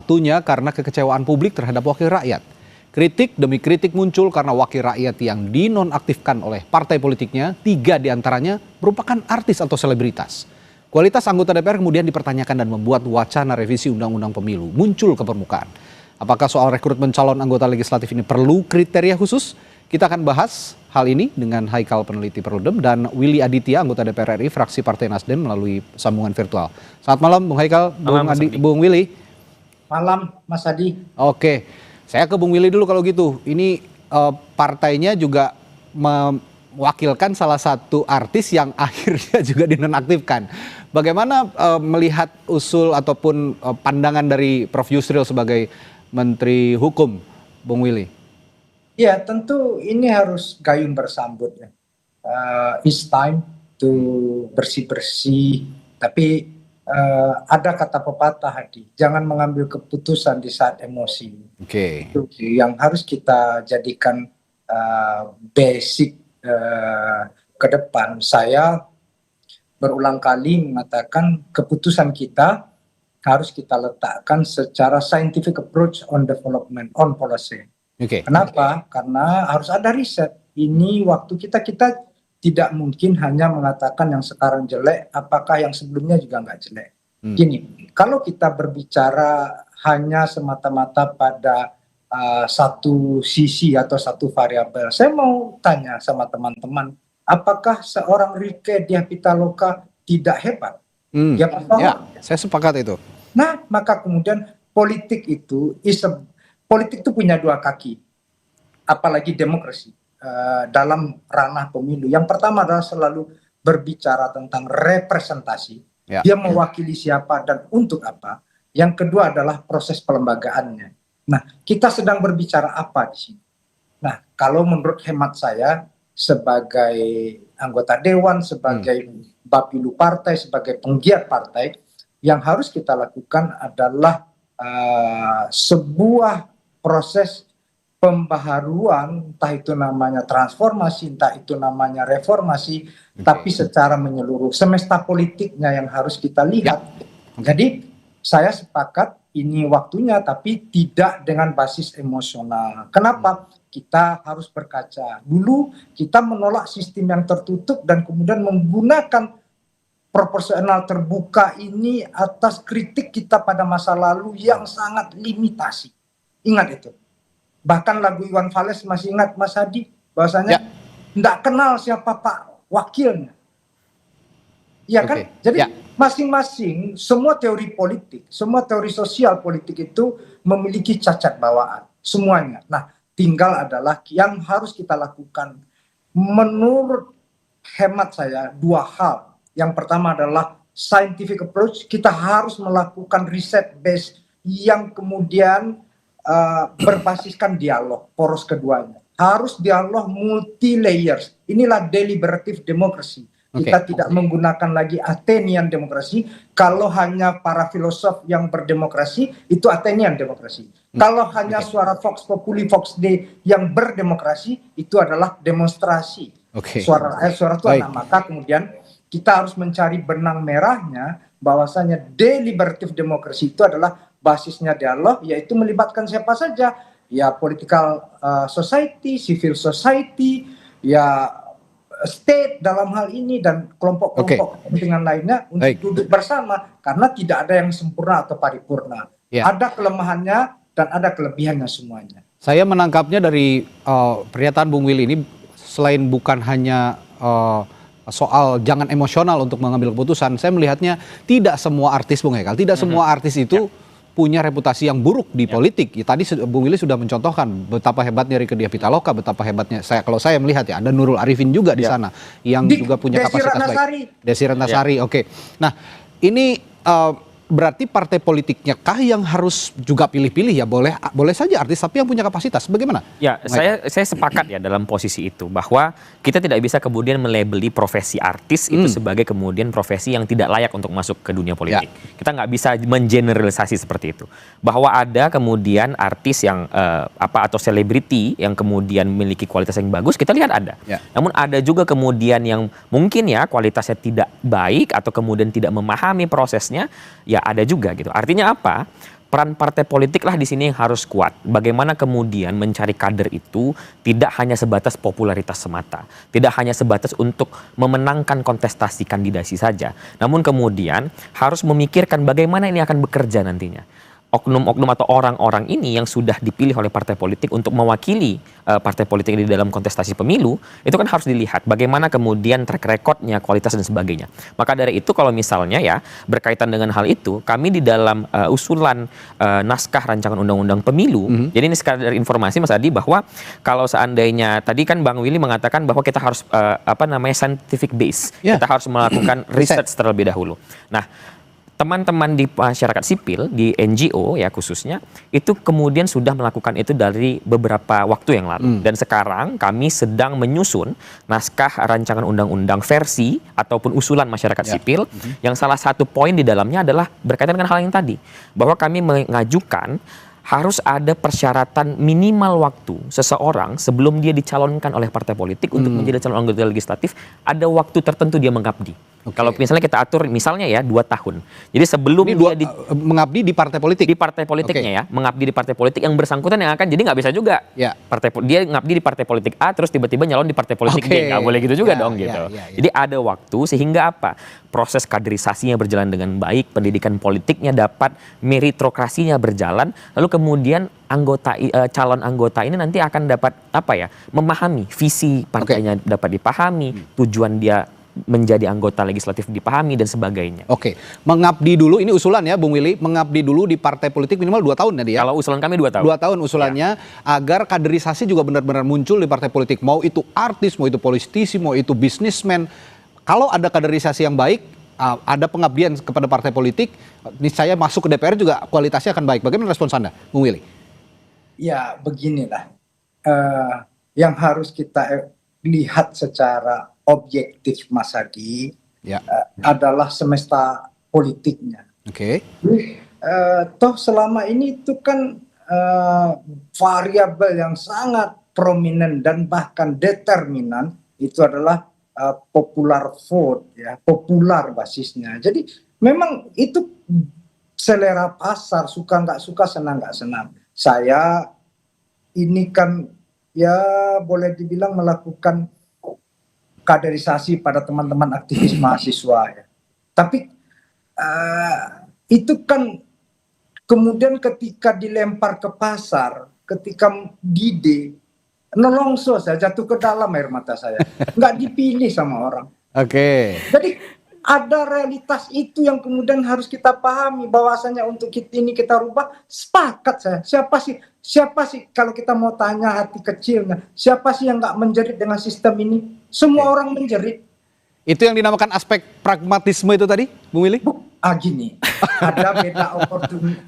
waktunya karena kekecewaan publik terhadap wakil rakyat. Kritik demi kritik muncul karena wakil rakyat yang dinonaktifkan oleh partai politiknya, 3 diantaranya merupakan artis atau selebritas. Kualitas anggota DPR kemudian dipertanyakan dan membuat wacana revisi Undang-Undang Pemilu muncul ke permukaan. Apakah soal rekrutmen calon anggota legislatif ini perlu kriteria khusus? Kita akan bahas hal ini dengan Haikal, peneliti Perludem, dan Willy Aditya, anggota DPR RI, fraksi Partai Nasdem, melalui sambungan virtual. Selamat malam, Bung Haikal, Bung Willy. Malam, Mas Adi. Oke, saya ke Bung Willy dulu kalau gitu. Ini partainya juga mewakilkan salah satu artis yang akhirnya juga dinonaktifkan. Bagaimana melihat usul ataupun pandangan dari Prof. Yusril sebagai Menteri Hukum, Bung Willy? Ya, tentu ini harus gayung bersambut ya. It's time to bersih-bersih. Tapi ada kata pepatah, Hadi, jangan mengambil keputusan di saat emosi. Oke. Itu yang harus kita jadikan basic ke depan. Saya berulang kali mengatakan keputusan kita harus kita letakkan secara scientific approach on development, on policy. Kenapa? Karena harus ada riset. Ini waktu kita tidak mungkin hanya mengatakan yang sekarang jelek, apakah yang sebelumnya juga nggak jelek. Gini, kalau kita berbicara hanya semata-mata pada satu sisi atau satu variabel, saya mau tanya sama teman-teman, apakah seorang Rieke Diah Pitaloka tidak hebat? Ya, saya sepakat itu. Nah, maka kemudian politik itu punya 2 kaki, apalagi demokrasi dalam ranah pemilu. Yang pertama adalah selalu berbicara tentang representasi, dia mewakili siapa dan untuk apa. Yang kedua adalah proses pelembagaannya. Nah, kita sedang berbicara apa di sini? Nah, kalau menurut hemat saya sebagai anggota dewan, sebagai bapilu partai, sebagai penggiat partai, yang harus kita lakukan adalah sebuah proses pembaharuan, entah itu namanya transformasi, entah itu namanya reformasi, tapi secara menyeluruh. Semesta politiknya yang harus kita lihat. Jadi saya sepakat ini waktunya, tapi tidak dengan basis emosional. Kenapa? Kita harus berkaca. Dulu kita menolak sistem yang tertutup dan kemudian menggunakan proporsional terbuka ini atas kritik kita pada masa lalu yang sangat limitasi. Ingat itu. Bahkan lagu Iwan Fals masih ingat, Mas Hadi, bahwasanya tidak kenal siapa Pak wakilnya. Iya kan? Jadi masing-masing, semua teori politik, semua teori sosial politik itu memiliki cacat bawaan. Semuanya. Nah, tinggal adalah yang harus kita lakukan. Menurut hemat saya, 2 hal. Yang pertama adalah scientific approach, kita harus melakukan riset base yang kemudian berbasiskan dialog, poros keduanya. Harus dialog multi layers, inilah deliberative democracy. Kita tidak menggunakan lagi Athenian demokrasi. Kalau hanya para filosof yang berdemokrasi, itu Athenian demokrasi. Kalau hanya suara Vox Populi, Vox Dei yang berdemokrasi, itu adalah demonstrasi. Suara itu anak. Maka kemudian kita harus mencari benang merahnya, bahwasanya deliberative demokrasi itu adalah basisnya dialog, yaitu melibatkan siapa saja, ya political society, civil society, ya state dalam hal ini, dan kelompok-kelompok kepentingan lainnya untuk duduk bersama, karena tidak ada yang sempurna atau paripurna. Ada kelemahannya dan ada kelebihannya semuanya. Saya menangkapnya dari pernyataan Bung Willy ini, selain bukan hanya soal jangan emosional untuk mengambil keputusan, saya melihatnya tidak semua artis, Bung Haikal, tidak semua artis itu punya reputasi yang buruk di politik. Tadi Bung Willy sudah mencontohkan betapa hebatnya Rieke Diah Pitaloka, betapa hebatnya kalau saya melihat ya, ada Nurul Arifin juga di sana yang juga punya kapasitas baik. Desi Ratnasari. Nah, ini berarti partai politiknya kah yang harus juga pilih-pilih ya? Boleh saja artis tapi yang punya kapasitas. Bagaimana? Ya, saya sepakat ya dalam posisi itu, bahwa kita tidak bisa kemudian melabeli profesi artis itu sebagai kemudian profesi yang tidak layak untuk masuk ke dunia politik. Kita nggak bisa mengeneralisasi seperti itu. Bahwa ada kemudian artis yang atau selebriti yang kemudian memiliki kualitas yang bagus, kita lihat ada. Namun ada juga kemudian yang mungkin ya kualitasnya tidak baik atau kemudian tidak memahami prosesnya, ya ada juga gitu. Artinya apa? peran partai politik lah di sini yang harus kuat. Bagaimana kemudian mencari kader itu tidak hanya sebatas popularitas semata, tidak hanya sebatas untuk memenangkan kontestasi kandidasi saja, namun kemudian harus memikirkan bagaimana ini akan bekerja nantinya. Oknum-oknum atau orang-orang ini yang sudah dipilih oleh partai politik untuk mewakili partai politik di dalam kontestasi pemilu, itu kan harus dilihat bagaimana kemudian track recordnya, kualitas dan sebagainya. Maka dari itu kalau misalnya ya berkaitan dengan hal itu, kami di dalam usulan naskah rancangan undang-undang pemilu, jadi ini sekadar informasi Mas Adi bahwa kalau seandainya tadi kan Bang Willy mengatakan bahwa kita harus scientific base, kita harus melakukan research terlebih dahulu. Nah, teman-teman di masyarakat sipil, di NGO ya khususnya, itu kemudian sudah melakukan itu dari beberapa waktu yang lalu. Dan sekarang kami sedang menyusun naskah rancangan undang-undang versi ataupun usulan masyarakat sipil, yang salah satu poin di dalamnya adalah berkaitan dengan hal yang tadi, bahwa kami mengajukan harus ada persyaratan minimal waktu seseorang sebelum dia dicalonkan oleh partai politik untuk menjadi calon anggota legislatif, ada waktu tertentu dia mengabdi. Kalau misalnya kita atur misalnya ya 2 tahun. Jadi sebelum dia mengabdi di partai politik. Di partai politiknya ya, mengabdi di partai politik yang bersangkutan yang akan, jadi nggak bisa juga. Dia ngabdi di partai politik A terus tiba-tiba nyalon di partai politik B, nggak boleh gitu juga dong gitu. Jadi ada waktu sehingga apa? Proses kaderisasinya berjalan dengan baik, pendidikan politiknya dapat, meritokrasinya berjalan, lalu kemudian calon anggota ini nanti akan dapat memahami visi partainya, dapat dipahami, tujuan dia menjadi anggota legislatif dipahami dan sebagainya. Mengabdi dulu, ini usulan ya Bung Willy, mengabdi dulu di partai politik minimal 2 tahun tadi ya. Kalau usulan kami 2 tahun. 2 tahun usulannya agar kaderisasi juga benar-benar muncul di partai politik. Mau itu artis, mau itu politisi, mau itu bisnismen. Kalau ada kaderisasi yang baik, ada pengabdian kepada partai politik, niscaya masuk ke DPR juga kualitasnya akan baik. Bagaimana respons Anda, Bung Willy? Ya beginilah, yang harus kita lihat secara objektif Mas Adi adalah semesta politiknya. Toh selama ini itu kan variabel yang sangat prominent dan bahkan determinan itu adalah popular vote ya, popular basisnya. Jadi memang itu selera pasar, suka nggak suka, senang nggak senang. Saya ini kan ya boleh dibilang melakukan kaderisasi pada teman-teman aktivis mahasiswa ya. Tapi itu kan kemudian ketika dilempar ke pasar, ketika dide, nolongso saya jatuh ke dalam air mata saya, nggak dipilih sama orang. Jadi ada realitas itu yang kemudian harus kita pahami, bahwasanya untuk kita rubah, sepakat saya. Siapa sih kalau kita mau tanya hati kecilnya, siapa sih yang nggak menjerit dengan sistem ini? Semua orang menjerit. Itu yang dinamakan aspek pragmatisme itu tadi, Bung Willy? Gini, ada beda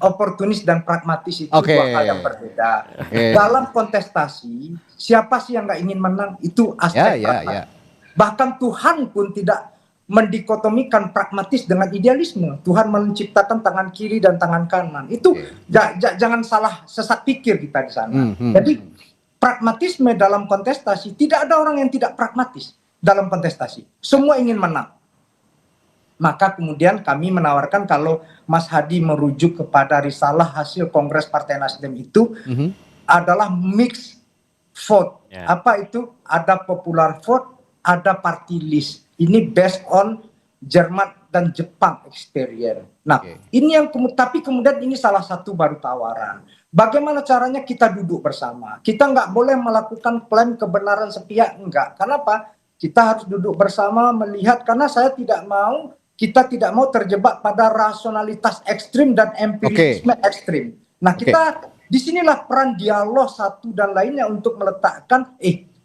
oportunis dan pragmatis, itu dua hal yang berbeda. Dalam kontestasi, siapa sih yang nggak ingin menang? Itu aspek pragmatis. Bahkan Tuhan pun tidak mendikotomikan pragmatis dengan idealisme. Tuhan menciptakan tangan kiri dan tangan kanan. Itu jangan salah sesat pikir kita di sana. Jadi pragmatisme dalam kontestasi, tidak ada orang yang tidak pragmatis dalam kontestasi. Semua ingin menang. Maka kemudian kami menawarkan kalau Mas Hadi merujuk kepada risalah hasil Kongres Partai Nasdem itu adalah mix vote. Apa itu? Ada popular vote, ada party list. Ini based on Jerman dan Jepang experience. Nah, ini yang tapi kemudian ini salah satu baru tawaran. Bagaimana caranya kita duduk bersama? Kita nggak boleh melakukan klaim kebenaran sepihak, enggak. Kenapa? Kita harus duduk bersama melihat, karena kita tidak mau terjebak pada rasionalitas ekstrim dan empirisme ekstrim. Nah, kita disinilah peran dialog satu dan lainnya untuk meletakkan,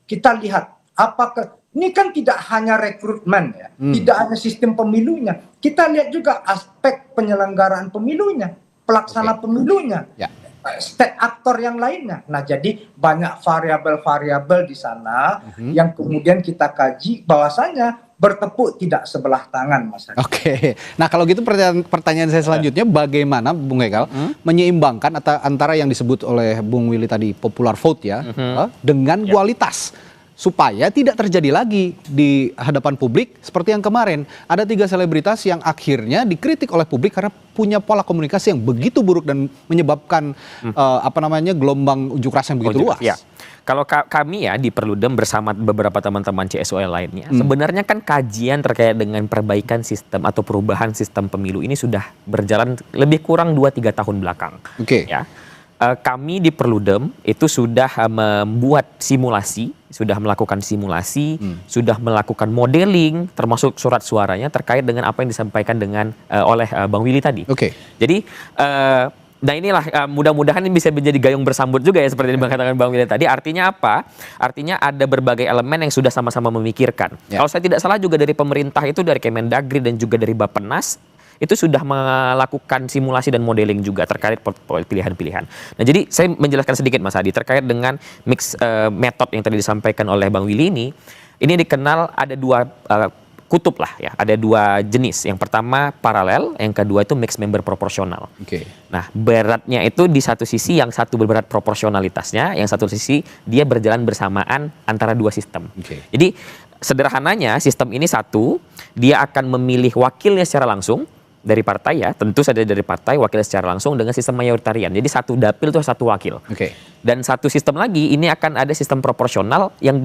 kita lihat apakah ini kan tidak hanya rekrutmen ya, tidak hanya sistem pemilunya. Kita lihat juga aspek penyelenggaraan pemilunya, pelaksana pemilunya, state aktor yang lainnya. Nah, jadi banyak variabel-variabel di sana yang kemudian kita kaji, bahwasanya bertepuk tidak sebelah tangan, Mas Hadi. Nah kalau gitu pertanyaan saya selanjutnya, bagaimana Bung Hekal menyeimbangkan antara yang disebut oleh Bung Willy tadi popular vote ya dengan kualitas. supaya tidak terjadi lagi di hadapan publik seperti yang kemarin. Ada 3 selebritas yang akhirnya dikritik oleh publik karena punya pola komunikasi yang begitu buruk dan menyebabkan gelombang unjuk rasa yang begitu luas. Ya. Kalau kami ya di Perludem bersama beberapa teman-teman CSOL lainnya, sebenarnya kan kajian terkait dengan perbaikan sistem atau perubahan sistem pemilu ini sudah berjalan lebih kurang 2-3 tahun belakang. Oke. Ya. Kami di Perludem itu sudah membuat simulasi, sudah melakukan simulasi, sudah melakukan modeling, termasuk surat suaranya terkait dengan apa yang disampaikan oleh Bang Willy tadi. Oke. Jadi nah inilah mudah-mudahan ini bisa menjadi gayung bersambut juga ya seperti yang dikatakan Bang Willy tadi. Artinya apa? Artinya ada berbagai elemen yang sudah sama-sama memikirkan. Ya. Kalau saya tidak salah juga dari pemerintah itu, dari Kemendagri dan juga dari Bappenas itu sudah melakukan simulasi dan modeling juga terkait pilihan-pilihan. Nah, jadi saya menjelaskan sedikit Mas Adi terkait dengan mix metode yang tadi disampaikan oleh Bang Willy ini dikenal ada 2 kutub lah ya, ada 2 jenis. Yang pertama paralel, yang kedua itu mixed member proporsional. Oke. Nah, beratnya itu di satu sisi yang satu berberat proporsionalitasnya, yang satu sisi dia berjalan bersamaan antara 2 sistem. Oke. Jadi sederhananya sistem ini satu, dia akan memilih wakilnya secara langsung dari partai ya, tentu saja dari partai wakilnya secara langsung dengan sistem mayoritarian. Jadi satu dapil itu satu wakil. Oke. Dan satu sistem lagi ini akan ada sistem proporsional yang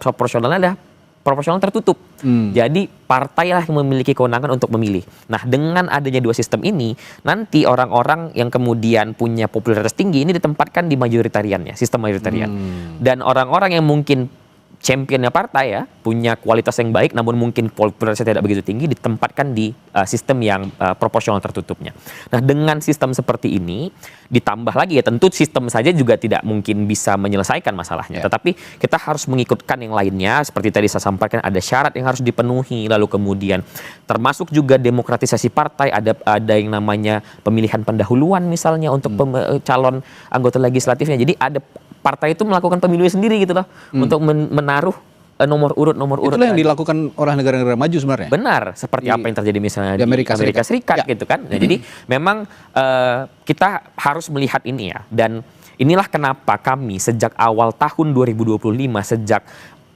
proporsionalnya adalah proporsional tertutup. Jadi partai lah yang memiliki kewenangan untuk memilih. Nah, dengan adanya 2 sistem ini, nanti orang-orang yang kemudian punya popularitas tinggi ini ditempatkan di mayoritariannya, sistem mayoritarian. Dan orang-orang yang mungkin championnya partai ya, punya kualitas yang baik namun mungkin popularitasnya tidak begitu tinggi, ditempatkan di sistem yang proporsional tertutupnya. Nah, dengan sistem seperti ini ditambah lagi ya, tentu sistem saja juga tidak mungkin bisa menyelesaikan masalahnya. Tetapi kita harus mengikutkan yang lainnya, seperti tadi saya sampaikan ada syarat yang harus dipenuhi, lalu kemudian termasuk juga demokratisasi partai, ada yang namanya pemilihan pendahuluan misalnya untuk calon anggota legislatifnya. Jadi ada partai itu melakukan pemilunya sendiri gitu loh, untuk menaruh nomor urut. Itulah yang dilakukan oleh negara-negara maju sebenarnya. Benar, seperti apa yang terjadi misalnya di Amerika Serikat gitu kan. Nah, jadi memang kita harus melihat ini ya, dan inilah kenapa kami sejak awal tahun 2025, sejak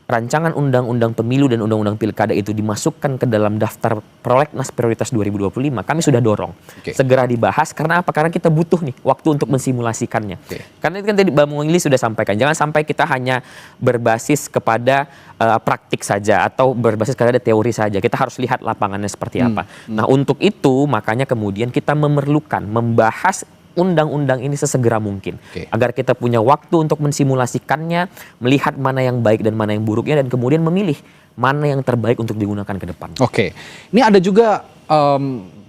rancangan undang-undang pemilu dan undang-undang pilkada itu dimasukkan ke dalam daftar prolegnas prioritas 2025, kami sudah dorong segera dibahas. Karena apa? Karena kita butuh nih waktu untuk mensimulasikannya. Karena itu kan tadi Bang Willy sudah sampaikan, jangan sampai kita hanya berbasis kepada praktik saja atau berbasis kepada teori saja. Kita harus lihat lapangannya seperti apa. Nah, untuk itu makanya kemudian kita memerlukan membahas undang-undang ini sesegera mungkin, agar kita punya waktu untuk mensimulasikannya, melihat mana yang baik dan mana yang buruknya, dan kemudian memilih mana yang terbaik untuk digunakan ke depan. Oke, ini ada juga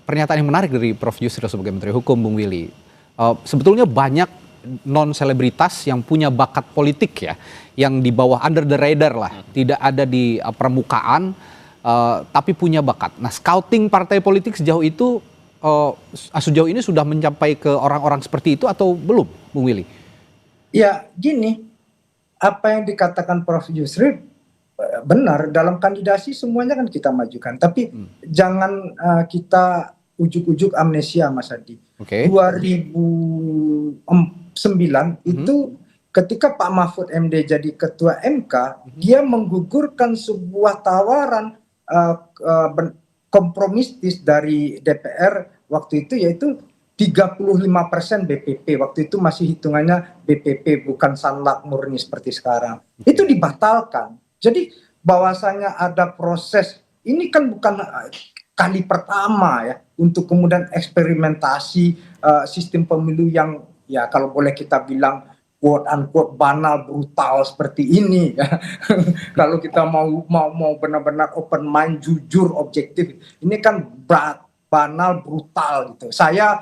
pernyataan yang menarik dari Prof. Yusril sebagai Menteri Hukum, Bung Willy. Sebetulnya banyak non-selebritas yang punya bakat politik ya, yang di bawah under the radar lah, tidak ada di permukaan, tapi punya bakat. Nah, scouting partai politik sejauh itu sejauh ini sudah mencapai ke orang-orang seperti itu atau belum, Bung Willy? Ya, gini, apa yang dikatakan Prof. Yusril benar, dalam kandidasi semuanya kan kita majukan, tapi jangan kita ujuk-ujuk amnesia, Mas Adi. 2009 itu ketika Pak Mahfud MD jadi ketua MK, dia menggugurkan sebuah tawaran kompromistis dari DPR waktu itu, yaitu 35% BPP. Waktu itu masih hitungannya BPP, bukan sanlak murni seperti sekarang. Itu dibatalkan. Jadi bahwasanya ada proses, ini kan bukan kali pertama ya untuk kemudian eksperimentasi sistem pemilu yang ya kalau boleh kita bilang quote unquote banal, brutal seperti ini ya. Kalau kita mau benar-benar open mind, jujur, objektif, ini kan banal, brutal gitu. Saya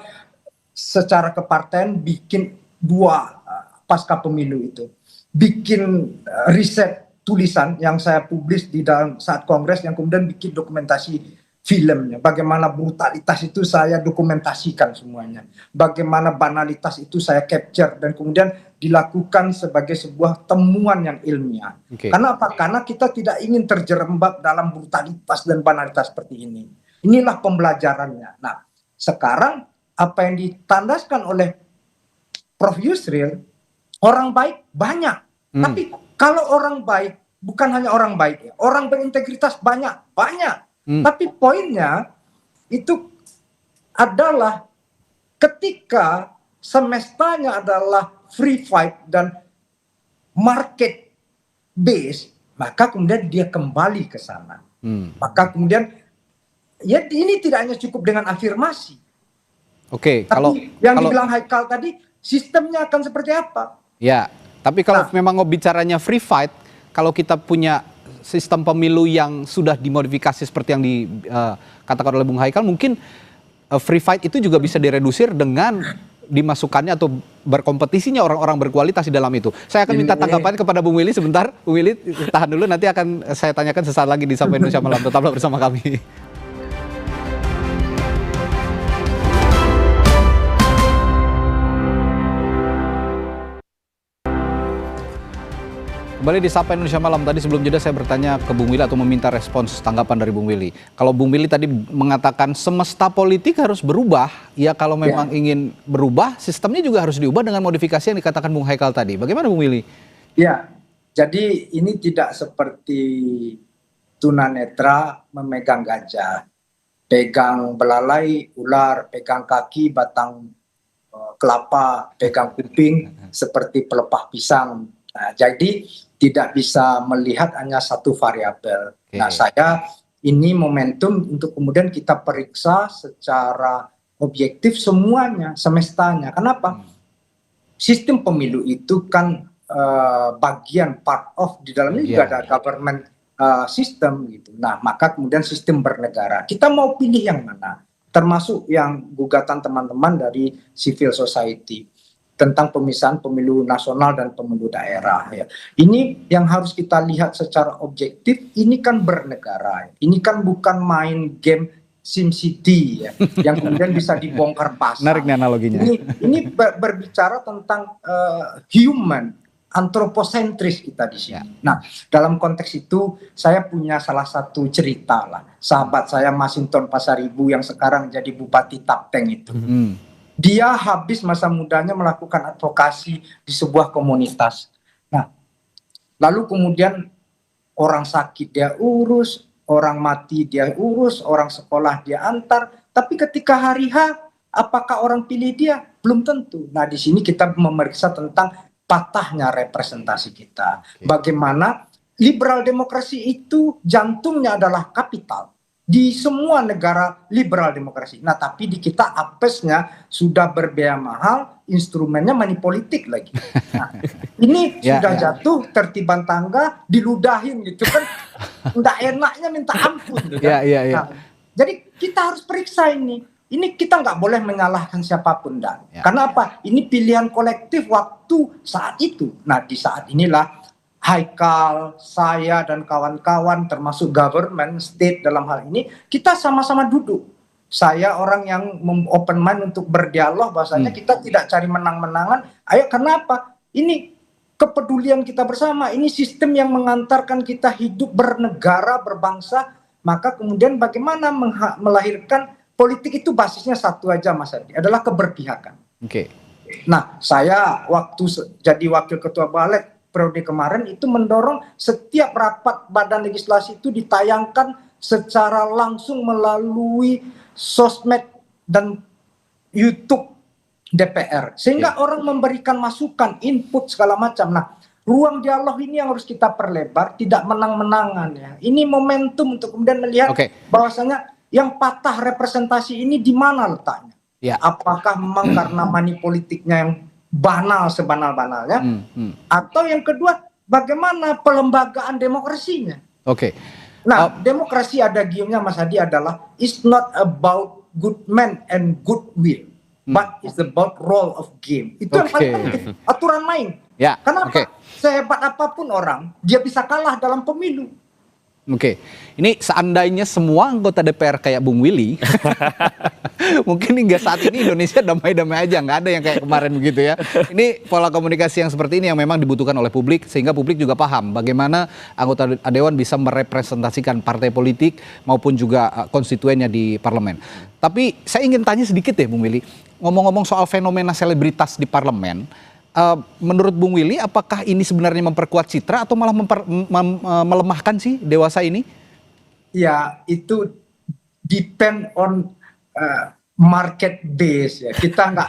secara kepartaian bikin 2 pasca pemilu itu, bikin riset tulisan yang saya publis di dalam saat kongres, yang kemudian bikin dokumentasi filmnya. Bagaimana brutalitas itu saya dokumentasikan semuanya. Bagaimana banalitas itu saya capture dan kemudian dilakukan sebagai sebuah temuan yang ilmiah. Karena apa? Karena kita tidak ingin terjerembab dalam brutalitas dan banalitas seperti ini. Inilah pembelajarannya. Nah, sekarang apa yang ditandaskan oleh Prof. Yusril, orang baik banyak. Tapi kalau orang baik bukan hanya orang baik, ya. Orang berintegritas banyak. Tapi poinnya itu adalah ketika semestanya adalah free fight dan market base, maka kemudian dia kembali ke sana. Maka kemudian ya ini tidak hanya cukup dengan afirmasi. Oke, Tapi yang dibilang Haikal tadi, sistemnya akan seperti apa? Ya, tapi kalau memang bicaranya free fight, kalau kita punya sistem pemilu yang sudah dimodifikasi seperti yang dikatakan oleh Bung Haikal, mungkin free fight itu juga bisa diredusir dengan dimasukkannya atau berkompetisinya orang-orang berkualitas di dalam itu. Saya akan minta tanggapan kepada Bung Willy sebentar. Bung Willy, tahan dulu, nanti akan saya tanyakan sesaat lagi di Sapa Indonesia Malam. Tetaplah bersama kami. Kembali di Sapa Indonesia Malam. Tadi sebelum jeda saya bertanya ke Bung Willy atau meminta respons tanggapan dari Bung Willy. Kalau Bung Willy tadi mengatakan semesta politik harus berubah, ya kalau memang ingin berubah, sistemnya juga harus diubah dengan modifikasi yang dikatakan Bung Haikal tadi. Bagaimana Bung Willy? Ya, jadi ini tidak seperti tunanetra memegang gajah, pegang belalai ular, pegang kaki batang kelapa, pegang kuping seperti pelepah pisang. Nah, jadi tidak bisa melihat hanya satu variabel. Nah, saya ini momentum untuk kemudian kita periksa secara objektif semuanya, semestanya. Kenapa? Sistem pemilu itu kan bagian part of di dalamnya juga ada government system gitu. Nah, maka kemudian sistem bernegara. Kita mau pilih yang mana? Termasuk yang gugatan teman-teman dari civil society tentang pemisahan pemilu nasional dan pemilu daerah, ya. Ini yang harus kita lihat secara objektif. Ini kan bernegara, ini kan bukan main game SimCity, ya, yang kemudian bisa dibongkar pasang. Menarik nih analoginya. Ini berbicara tentang human, antroposentris kita di sini. Nah, dalam konteks itu saya punya salah satu cerita lah. Sahabat saya Masinton Pasaribu yang sekarang jadi Bupati Tapteng itu. Dia habis masa mudanya melakukan advokasi di sebuah komunitas. Nah, lalu kemudian orang sakit dia urus, orang mati dia urus, orang sekolah dia antar. Tapi ketika hari H, apakah orang pilih dia? Belum tentu. Nah, di sini kita memeriksa tentang patahnya representasi kita. Bagaimana liberal demokrasi itu jantungnya adalah kapital. Di semua negara liberal demokrasi. Nah, tapi di kita apesnya sudah berbiaya mahal, instrumennya money politik lagi. Nah, ini sudah jatuh tertiban tangga, diludahin gitu kan. Nggak enaknya minta ampun. Gitu kan? Nah, jadi kita harus periksa ini. Ini kita nggak boleh menyalahkan siapapun, Dan. Karena apa? Ini pilihan kolektif waktu saat itu. Nah, di saat inilah Haikal, saya dan kawan-kawan termasuk government, state dalam hal ini, kita sama-sama duduk. Saya orang yang open mind untuk berdialog, bahasanya kita tidak cari menang-menangan. Ayo, kenapa? Ini kepedulian kita bersama, ini sistem yang mengantarkan kita hidup bernegara, berbangsa, maka kemudian bagaimana melahirkan politik itu basisnya satu aja, Mas Adi, adalah keberpihakan. Nah, saya waktu jadi wakil ketua balik, periode kemarin itu mendorong setiap rapat badan legislasi itu ditayangkan secara langsung melalui sosmed dan YouTube DPR. Sehingga orang memberikan masukan, input segala macam. Nah, ruang dialog ini yang harus kita perlebar, tidak menang-menangan, ya. Ini momentum untuk kemudian melihat bahwasanya yang patah representasi ini di mana letaknya. Apakah memang karena money politiknya yang banal sebanal-banalnya, atau yang kedua bagaimana pelembagaan demokrasinya. Nah, demokrasi ada giumnya, Mas Hadi, adalah it's not about good man and good will, but it's about role of game. Itu yang paling penting, aturan main. Kenapa? Sehebat apapun orang, dia bisa kalah dalam pemilu. Ini seandainya semua anggota DPR kayak Bung Willy, mungkin hingga saat ini Indonesia damai-damai aja, nggak ada yang kayak kemarin begitu ya. Ini pola komunikasi yang seperti ini yang memang dibutuhkan oleh publik, sehingga publik juga paham bagaimana anggota Dewan bisa merepresentasikan partai politik maupun juga konstituennya di parlemen. Tapi saya ingin tanya sedikit deh Bung Willy, ngomong-ngomong soal fenomena selebritas di parlemen, menurut Bung Willy, apakah ini sebenarnya memperkuat citra atau malah melemahkan sih Dewasa ini? Ya, itu depend on market base ya.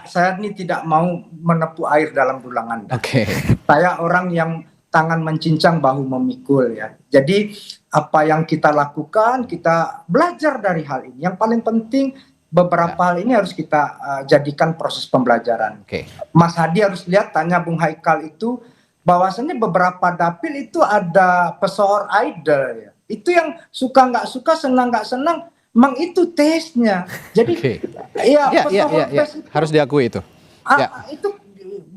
Saya ini tidak mau menepu air dalam dulangan. Oke. Saya orang yang tangan mencincang bahu memikul ya. Jadi apa yang kita lakukan, kita belajar dari hal ini. Yang paling penting beberapa hal ini harus kita jadikan proses pembelajaran. Oke. Mas Hadi harus lihat, tanya Bung Haikal itu, bahwasannya beberapa dapil itu ada pesohor idol ya. Itu yang suka nggak suka, senang nggak senang, memang itu taste-nya. Jadi ya, harus diakui itu. Itu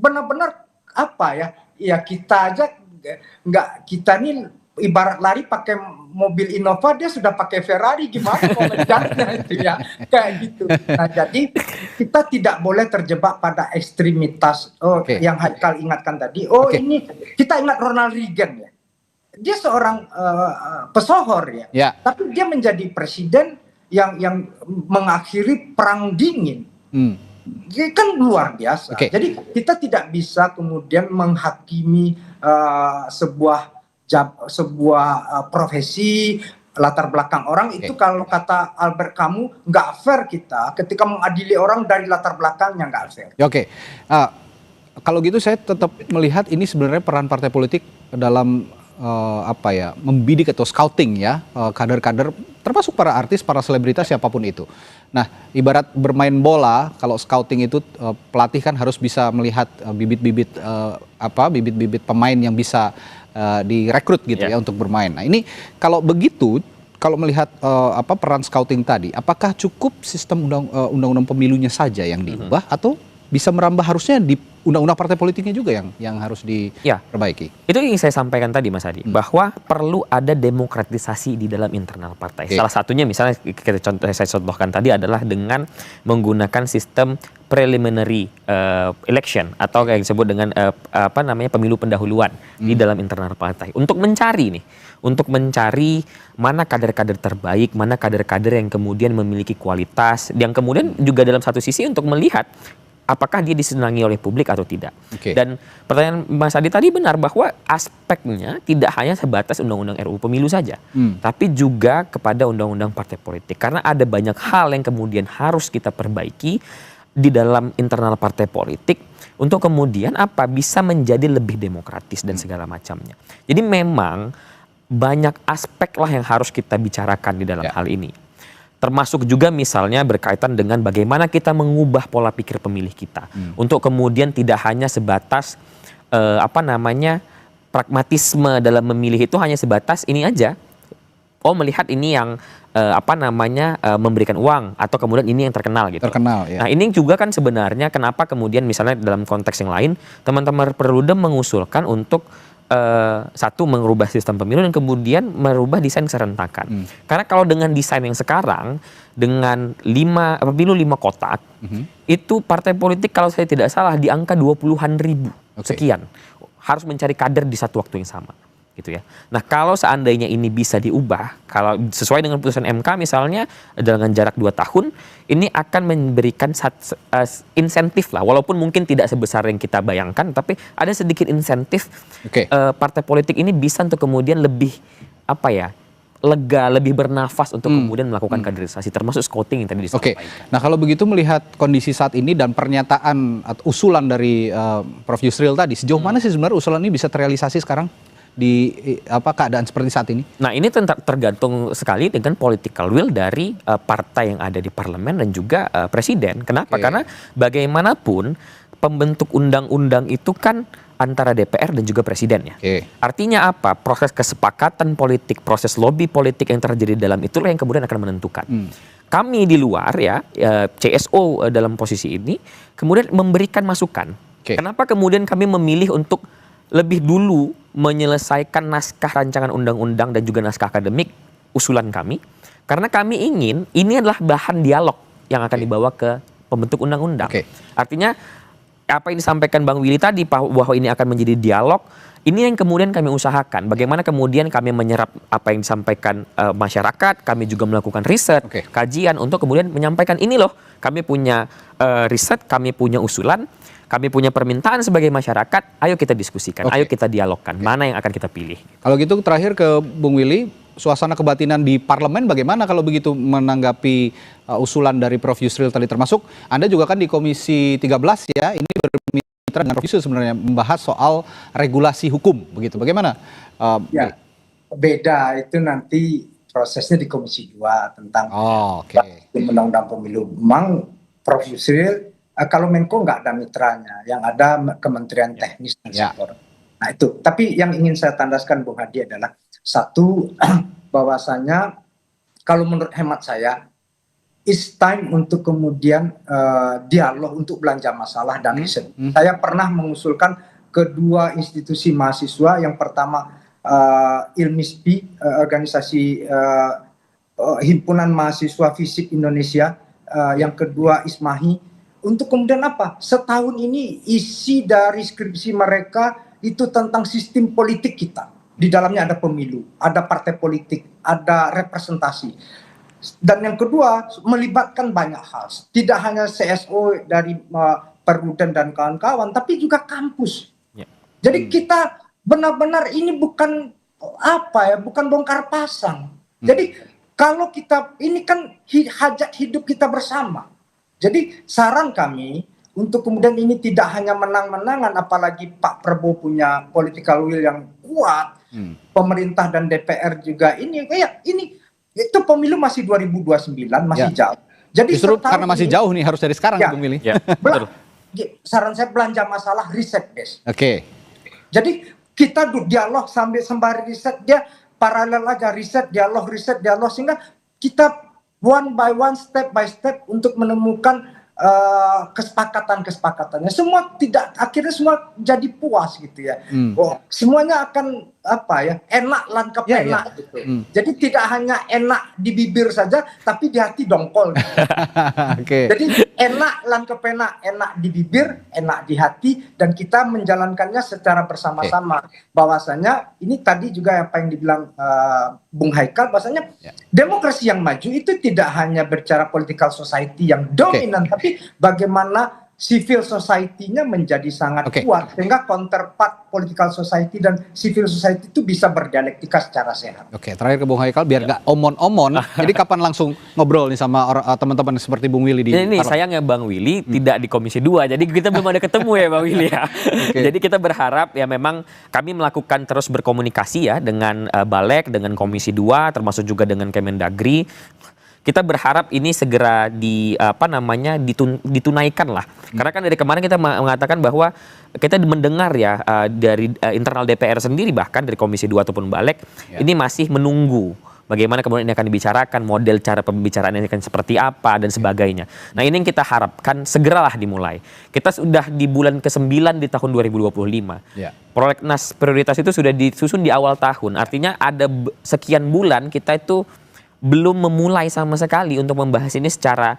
benar-benar apa ya? Ya kita aja kita nih ibarat lari pakai mobil Innova, dia sudah pakai Ferrari, gimana komentarnya itu ya, kayak gitu. Nah, jadi kita tidak boleh terjebak pada ekstremitas yang Haikal ingatkan tadi. Ini kita ingat Ronald Reagan ya, dia seorang pesohor ya, tapi dia menjadi presiden yang mengakhiri perang dingin. Dia kan luar biasa. Jadi kita tidak bisa kemudian menghakimi sebuah profesi, latar belakang orang itu. Kalau kata Albert Camus, nggak fair kita ketika mengadili orang dari latar belakangnya, nggak fair. Kalau gitu saya tetap melihat ini sebenarnya peran partai politik dalam membidik atau scouting ya kader-kader, termasuk para artis, para selebritas, siapapun itu. Nah, ibarat bermain bola, kalau scouting itu pelatih kan harus bisa melihat bibit-bibit pemain yang bisa direkrut gitu ya untuk bermain. Nah, ini kalau begitu, kalau melihat peran scouting tadi, apakah cukup sistem undang-undang pemilunya saja yang diubah atau bisa merambah, harusnya di undang-undang partai politiknya juga yang harus diperbaiki? Itu yang saya sampaikan tadi, Mas Hadi, bahwa perlu ada demokratisasi di dalam internal partai. Salah satunya misalnya saya contohkan tadi adalah dengan menggunakan sistem preliminary election atau yang disebut dengan pemilu pendahuluan di dalam internal partai, untuk mencari mana kader-kader terbaik, mana kader-kader yang kemudian memiliki kualitas, yang kemudian juga dalam satu sisi untuk melihat apakah dia disenangi oleh publik atau tidak. Dan pertanyaan Mas Hadi tadi benar, bahwa aspeknya tidak hanya sebatas undang-undang RUU Pemilu saja, tapi juga kepada undang-undang partai politik. Karena ada banyak hal yang kemudian harus kita perbaiki di dalam internal partai politik untuk kemudian bisa menjadi lebih demokratis dan segala macamnya. Jadi memang banyak aspek lah yang harus kita bicarakan di dalam hal ini. Termasuk juga misalnya berkaitan dengan bagaimana kita mengubah pola pikir pemilih kita untuk kemudian tidak hanya sebatas pragmatisme dalam memilih itu hanya sebatas ini aja. Melihat ini yang memberikan uang, atau kemudian ini yang terkenal gitu. Nah, ini juga kan sebenarnya kenapa kemudian misalnya dalam konteks yang lain teman-teman Perludem mengusulkan untuk satu, merubah sistem pemilu, dan kemudian merubah desain keserentakan. Karena kalau dengan desain yang sekarang, dengan pemilu 5 kotak, itu partai politik kalau saya tidak salah di angka 20-an ribu sekian, harus mencari kader di satu waktu yang sama. Gitu ya. Nah, kalau seandainya ini bisa diubah, kalau sesuai dengan putusan MK misalnya dengan jarak 2 tahun, ini akan memberikan insentif lah, walaupun mungkin tidak sebesar yang kita bayangkan, tapi ada sedikit insentif partai politik ini bisa untuk kemudian lebih lega, lebih bernafas untuk kemudian melakukan kaderisasi, termasuk scouting yang tadi disampaikan. Nah, kalau begitu melihat kondisi saat ini dan pernyataan atau usulan dari Prof. Yusril tadi, sejauh mana sih sebenarnya usulan ini bisa terrealisasi sekarang di keadaan seperti saat ini? Nah, ini tergantung sekali dengan political will dari partai yang ada di parlemen dan juga presiden. Kenapa? Karena bagaimanapun pembentuk undang-undang itu kan antara DPR dan juga presiden ya. Artinya apa? Proses kesepakatan politik, proses lobby politik yang terjadi dalam itulah yang kemudian akan menentukan. Kami di luar CSO dalam posisi ini kemudian memberikan masukan. Kenapa kemudian kami memilih untuk lebih dulu menyelesaikan naskah rancangan undang-undang dan juga naskah akademik usulan kami, karena kami ingin ini adalah bahan dialog yang akan dibawa ke pembentuk undang-undang. Artinya apa yang disampaikan Bang Willy tadi bahwa ini akan menjadi dialog, ini yang kemudian kami usahakan. Bagaimana kemudian kami menyerap apa yang disampaikan masyarakat, kami juga melakukan riset, kajian untuk kemudian menyampaikan ini loh, kami punya riset, kami punya usulan. kami punya permintaan sebagai masyarakat, ayo kita diskusikan, Oke. ayo kita dialogkan, mana yang akan kita pilih. Kalau gitu terakhir ke Bung Willy, suasana kebatinan di parlemen bagaimana kalau begitu menanggapi usulan dari Prof. Yusril tadi, termasuk Anda juga kan di Komisi 13 ya, ini bermitra dengan Prof. Yusril sebenarnya membahas soal regulasi hukum begitu. Bagaimana? Ya, beda itu nanti prosesnya di Komisi 2 tentang Oke. Undang-Undang Pemilu. Memang Prof. Yusril kalau Menko nggak ada mitranya, yang ada Kementerian Teknis dan Ya. Sektor. Nah itu, tapi yang ingin saya tandaskan Bung Hadi adalah satu, bahwasanya kalau menurut hemat saya, it's time untuk kemudian dialog untuk belanja masalah dan riset. Saya pernah mengusulkan kedua institusi mahasiswa, yang pertama ILMISPI, organisasi Himpunan Mahasiswa Fisik Indonesia, yang kedua ISMAHI, untuk kemudian apa? Setahun ini isi dari skripsi mereka itu tentang sistem politik kita. Di dalamnya ada pemilu, ada partai politik, ada representasi. Dan yang kedua, melibatkan banyak hal. Tidak hanya CSO dari Perludem dan kawan-kawan, tapi juga kampus. Ya. Jadi kita benar-benar ini bukan bukan bongkar pasang. Jadi kalau kita, ini kan hajat hidup kita bersama. Jadi saran kami untuk kemudian ini tidak hanya menang-menangan, apalagi Pak Prabowo punya political will yang kuat, pemerintah dan DPR juga ini itu pemilu masih 2029, masih jauh. Jadi Justru karena masih jauh nih harus dari sekarang Ya. Bung Willy. Ya, betul. Saran saya belanja masalah riset, guys. Oke. Jadi kita dialog sambil sembari riset, dia paralel aja riset, dialog, sehingga kita one by one, step by step untuk menemukan kesepakatannya. Semua akhirnya semua jadi puas gitu ya. Oh, semuanya akan enak lan kepenak gitu. Jadi tidak hanya enak di bibir saja, tapi di hati dongkol. Gitu. Oke. Jadi enak lan kepenak, enak di bibir, enak di hati, dan kita menjalankannya secara bersama-sama. Bahwasanya ini tadi juga apa yang dibilang Bung Haikal, bahwasanya demokrasi yang maju itu tidak hanya berbicara political society yang dominan, tapi bagaimana civil society-nya menjadi sangat kuat, sehingga counterpart political society dan civil society itu bisa berdialektika secara sehat. Oke, terakhir ke Bung Haikal biar nggak omon-omon. Jadi kapan langsung ngobrol nih sama teman-teman seperti Bung Willy di Ini sayangnya Bang Willy tidak di Komisi 2, jadi kita belum ada ketemu ya Bang Willy ya. Jadi kita berharap ya memang kami melakukan terus berkomunikasi ya dengan Balek, dengan Komisi 2, termasuk juga dengan Kemendagri. Kita berharap ini segera ditunaikan lah. Karena kan dari kemarin kita mengatakan bahwa kita mendengar ya dari internal DPR sendiri, bahkan dari Komisi 2 ataupun Balek, ini masih menunggu bagaimana kemudian ini akan dibicarakan, model cara pembicaraan ini akan seperti apa dan sebagainya. Nah ini yang kita harapkan segeralah dimulai. Kita sudah di bulan ke-9 di tahun 2025. Prolegnas prioritas itu sudah disusun di awal tahun. Artinya ada sekian bulan kita itu belum memulai sama sekali untuk membahas ini secara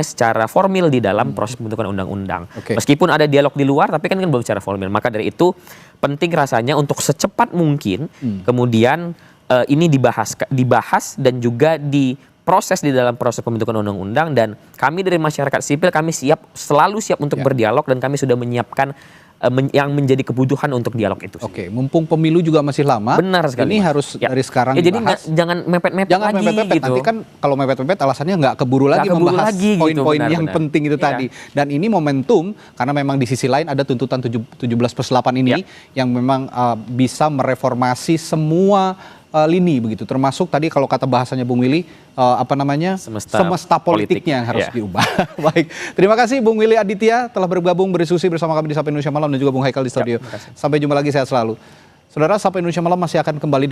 secara formal di dalam proses pembentukan undang-undang. Meskipun ada dialog di luar, tapi kan belum secara formal. Maka dari itu penting rasanya untuk secepat mungkin kemudian ini dibahas dan juga diproses di dalam proses pembentukan undang-undang, dan kami dari masyarakat sipil kami selalu siap untuk berdialog, dan kami sudah menyiapkan yang menjadi kebutuhan untuk dialog itu. Oke, mumpung pemilu juga masih lama. Benar sekali. Ini harus dari sekarang jadi dibahas. jangan mepet-mepet Jangan lagi mepet-mepet. gitu. Nanti kan kalau mepet-mepet alasannya nggak keburu lagi membahas poin-poin yang penting itu tadi. Dan ini momentum karena memang di sisi lain ada tuntutan 17+8 ini yang memang bisa mereformasi semua lini begitu, termasuk tadi kalau kata bahasanya Bung Willy semesta politiknya yang harus diubah. Baik, terima kasih Bung Willy Aditya telah bergabung berdiskusi bersama kami di Sapa Indonesia Malam, dan juga Bung Haikal di studio. Sampai jumpa lagi, sehat selalu. Saudara, Sapa Indonesia Malam masih akan kembali dengan